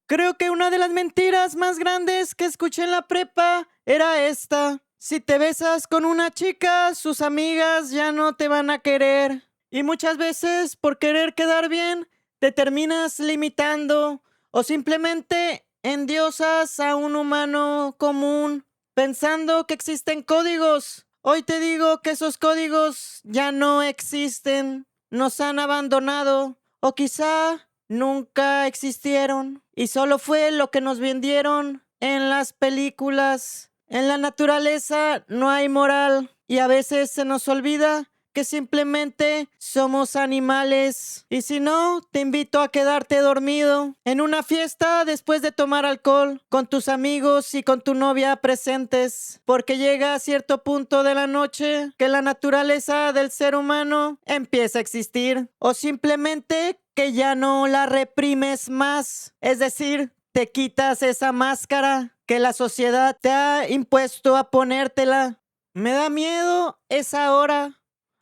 Creo que una de las mentiras más grandes que escuché en la prepa era esta. Si te besas con una chica, sus amigas ya no te van a querer. Y muchas veces, por querer quedar bien, te terminas limitando o simplemente endiosas a un humano común, pensando que existen códigos. Hoy te digo que esos códigos ya no existen, nos han abandonado o quizá nunca existieron y solo fue lo que nos vendieron en las películas. En la naturaleza no hay moral y a veces se nos olvida que simplemente somos animales. Y si no, te invito a quedarte dormido en una fiesta después de tomar alcohol, con tus amigos y con tu novia presentes, porque llega a cierto punto de la noche que la naturaleza del ser humano empieza a existir, o simplemente que ya no la reprimes más, es decir, te quitas esa máscara que la sociedad te ha impuesto a ponértela. Me da miedo esa hora.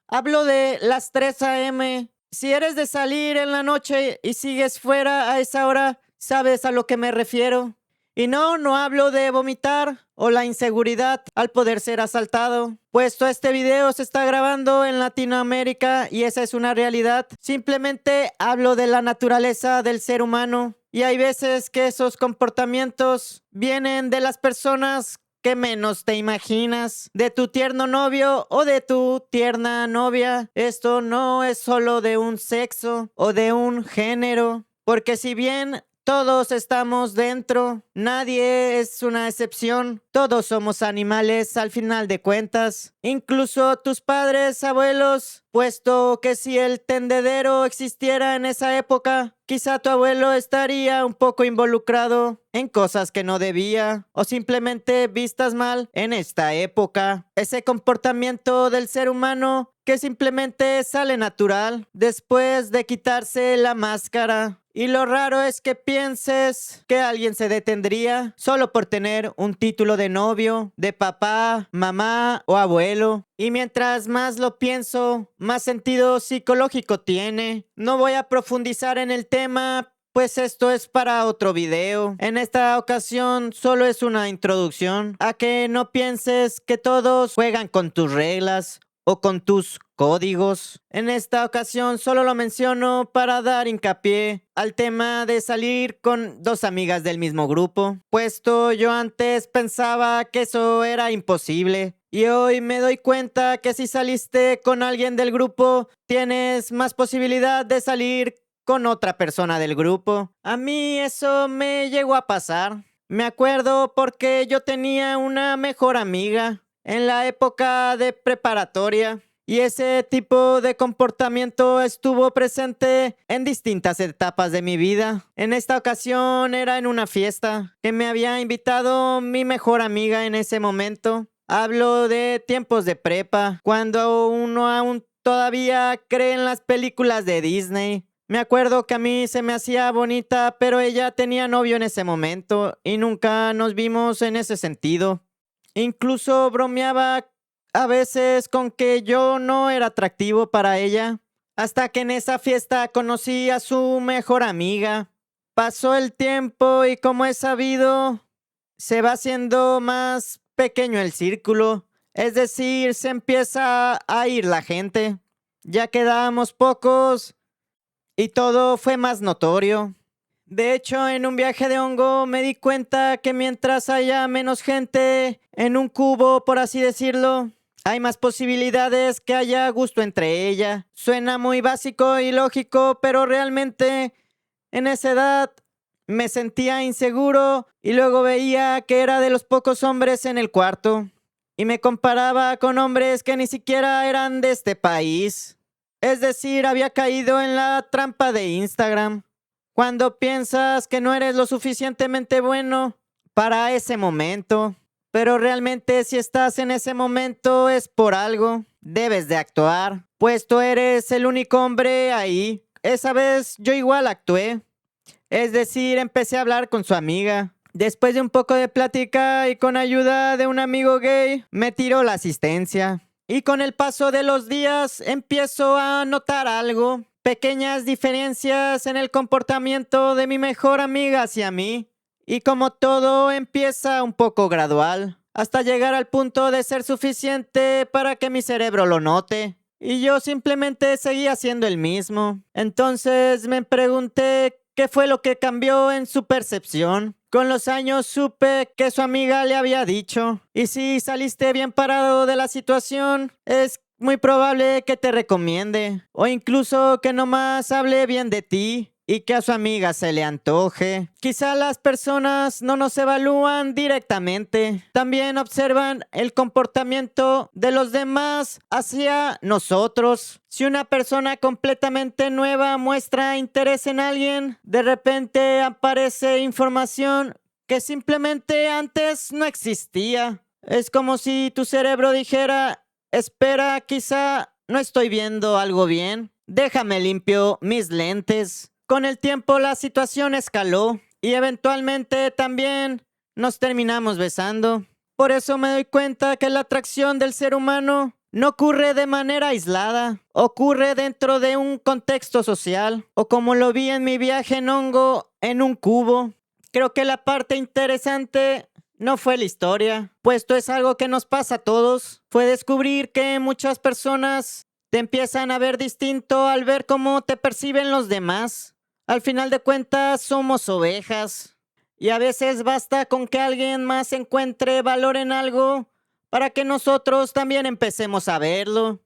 Hablo de las 3 a.m. Si eres de salir en la noche y sigues fuera a esa hora, sabes a lo que me refiero. Y no hablo de vomitar o la inseguridad al poder ser asaltado, puesto este video se está grabando en Latinoamérica y esa es una realidad. Simplemente hablo de la naturaleza del ser humano y hay veces que esos comportamientos vienen de las personas que menos te imaginas, de tu tierno novio o de tu tierna novia. Esto no es solo de un sexo o de un género, porque si bien todos estamos dentro, nadie es una excepción, todos somos animales al final de cuentas, incluso tus padres, abuelos, puesto que si el tendedero existiera en esa época, quizá tu abuelo estaría un poco involucrado en cosas que no debía o simplemente vistas mal en esta época. Ese comportamiento del ser humano que simplemente sale natural después de quitarse la máscara. Y lo raro es que pienses que alguien se detendría solo por tener un título de novio, de papá, mamá o abuelo. Y mientras más lo pienso, más sentido psicológico tiene. No voy a profundizar en el tema, pues esto es para otro video. En esta ocasión solo es una introducción a que no pienses que todos juegan con tus reglas o con tus códigos. En esta ocasión solo lo menciono para dar hincapié al tema de salir con dos amigas del mismo grupo, puesto yo antes pensaba que eso era imposible. Y hoy me doy cuenta que si saliste con alguien del grupo, tienes más posibilidad de salir con otra persona del grupo. A mí eso me llegó a pasar. Me acuerdo porque yo tenía una mejor amiga en la época de preparatoria y ese tipo de comportamiento estuvo presente en distintas etapas de mi vida. En esta ocasión era en una fiesta que me había invitado mi mejor amiga en ese momento. Hablo de tiempos de prepa, cuando uno aún todavía cree en las películas de Disney. Me acuerdo que a mí se me hacía bonita, pero ella tenía novio en ese momento y nunca nos vimos en ese sentido. Incluso bromeaba a veces con que yo no era atractivo para ella, hasta que en esa fiesta conocí a su mejor amiga. Pasó el tiempo y como he sabido, se va haciendo más pequeño el círculo, es decir, se empieza a ir la gente. Ya quedábamos pocos y todo fue más notorio. De hecho, en un viaje de hongo me di cuenta que mientras haya menos gente en un cubo, por así decirlo, hay más posibilidades que haya gusto entre ella. Suena muy básico y lógico, pero realmente en esa edad me sentía inseguro y luego veía que era de los pocos hombres en el cuarto y me comparaba con hombres que ni siquiera eran de este país. Es decir, había caído en la trampa de Instagram. Cuando piensas que no eres lo suficientemente bueno para ese momento, pero realmente si estás en ese momento es por algo, debes de actuar, pues tú eres el único hombre ahí. Esa vez yo igual actué, es decir, empecé a hablar con su amiga. Después de un poco de plática y con ayuda de un amigo gay, me tiró la asistencia. Y con el paso de los días empiezo a notar algo. pequeñas diferencias en el comportamiento de mi mejor amiga hacia mí. Y como todo empieza un poco gradual, hasta llegar al punto de ser suficiente para que mi cerebro lo note. Y yo simplemente seguía siendo el mismo. Entonces me pregunté qué fue lo que cambió en su percepción. Con los años supe que su amiga le había dicho. Y si saliste bien parado de la situación, es muy probable que te recomiende. O incluso que nomás hable bien de ti y que a su amiga se le antoje. Quizá las personas no nos evalúan directamente, también observan el comportamiento de los demás hacia nosotros. Si una persona completamente nueva muestra interés en alguien, de repente aparece información que simplemente antes no existía. Es como si tu cerebro dijera, espera, quizá no estoy viendo algo bien. Déjame limpio mis lentes. Con el tiempo la situación escaló y eventualmente también nos terminamos besando. Por eso me doy cuenta que la atracción del ser humano no ocurre de manera aislada, ocurre dentro de un contexto social, o como lo vi en mi viaje en hongo en un cubo. Creo que la parte interesante no fue la historia, puesto es algo que nos pasa a todos. Fue descubrir que muchas personas te empiezan a ver distinto al ver cómo te perciben los demás. Al final de cuentas somos ovejas y a veces basta con que alguien más encuentre valor en algo para que nosotros también empecemos a verlo.